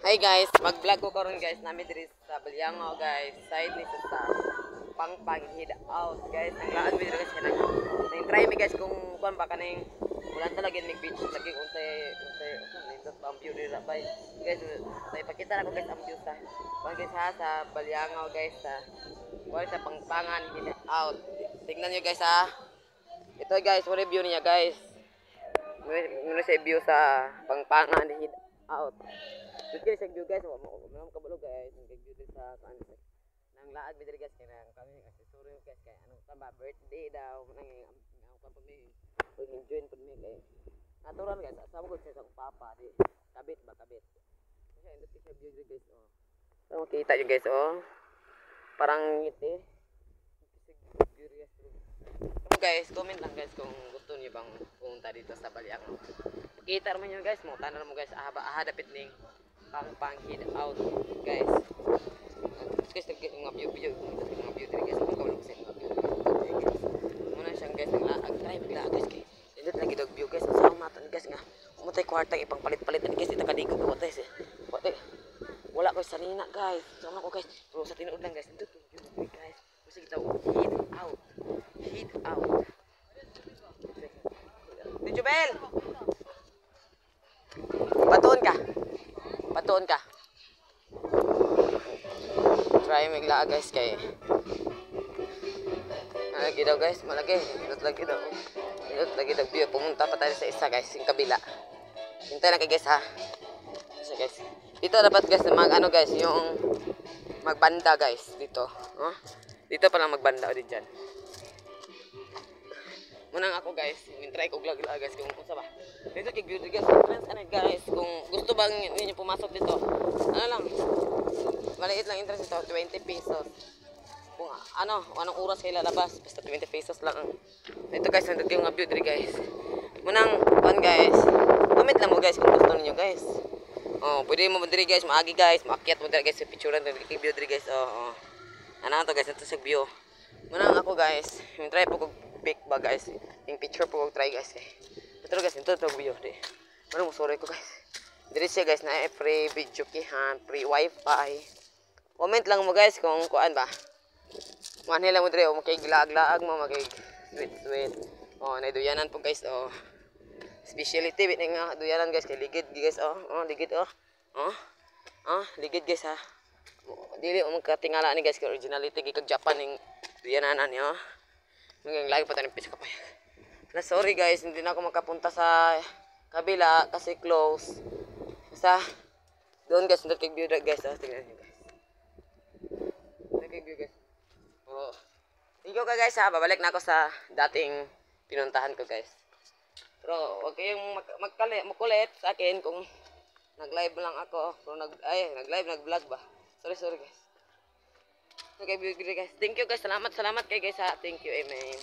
Hi guys, mag-vlog ko karon guys, nami diri sa Balyangaw guys, side ni sa Pangpang head out guys. Ang laan mi diri guys nang try mi guys kung kuan ba kaning ulan talaga mig beach lagi untay nindot ang view diri bay. Guys, tay pakita na ko guys ang view sa kuan guys ha sa Balyangaw guys sa kuan sa Pangpangan head out. Tingnan niyo guys ha. Ito guys, review niya guys. Muna sa view sa Pangpangan head out. Dito sa view guys, mo kabalo guys, ang view dito sa kan nang laag mi diri guys kay nang kami accessory guys kay ano tamba birthday daw nang ang pa mi enjoy pud mi kay natural guys asa ko sa papa di kabit ba kabit kasi ito sa view diri guys oh so makita niyo guys oh parang ngiti view guys so guys comment lang guys kung gusto niyo bang pumunta dito sa Balyangaw. Kita naman niyo guys mo tanan mo guys dapit ning Pangpang head out guys. Guys tergit mga view diri guys. Kung kawala ko sa mga view. Muna siyang guys naglaag try bigla guys kay. Indot lagi dog view guys. Sa matan guys nga. Umutay kwarta ipang palit-palit guys dito kadigo ko guys. Wate. Wala ko sa nina guys. Sama ko guys. Pero sa tinuod lang guys. Indot view guys. Kasi kita head out. Head out. Dijubel. Batuon ka. Try magla guys kay. Malagi daw guys, malagi. Indot lagi daw view. Pumunta pa tayo sa isa guys, yung kabila. Hintay lang kay guys ha. So guys, dito dapat guys ano guys, yung magbanda guys dito. Oh. Dito pa lang magbanda o diyan. Munang ako guys, try ko vlog guys kung unsa ba. Dito kay view guys, friends ano guys, kung gusto bang ninyo pumasok dito. Ano lang. Maliit lang entrance ito, 20 pesos. Kung anong oras kayo lalabas, basta 20 pesos lang. Ito guys, nandito yung view diri guys. Munang one guys. Comment lang mo guys kung gusto niyo guys. Oh, pwede mo diri guys, maagi guys, maakyat mo diri guys sa picturean diri kay view diri guys. Oh. Ano to guys, ito sa view. Munang ako guys, try po ko pick ba guys. Yung picture po ko try guys. Ito guys, ito view di. Ano mo sorry ko guys. Diri siya guys na free video kihan, free wifi. Comment lang mo guys kung kuan ba. Manhila mo diri o makiglaag-laag mo, sweet. Oh, naiduyanan po guys. Oh. Speciality bit nga duyanan guys kay ligid guys. Oh, ligid oh. Ligid guys ha. Dili mo magkatingala ni guys kay originality kag Japan ning duyananan niyo. Hanggang lagi pa tayo ng pisa kapay. Sorry guys, hindi na ako makapunta sa kabila kasi close. Basta doon guys, hindi kay view guys. Tingnan niyo guys. Hindi kay view guys. Oh. Thank you guys ha. Babalik na ako sa dating pinuntahan ko guys. Pero wag kayong makulit sa akin kung nag-live lang ako. Pero nag-vlog ba? Sorry guys. Okay, guys. Thank you guys. Salamat kay guys ha. Thank you, amen.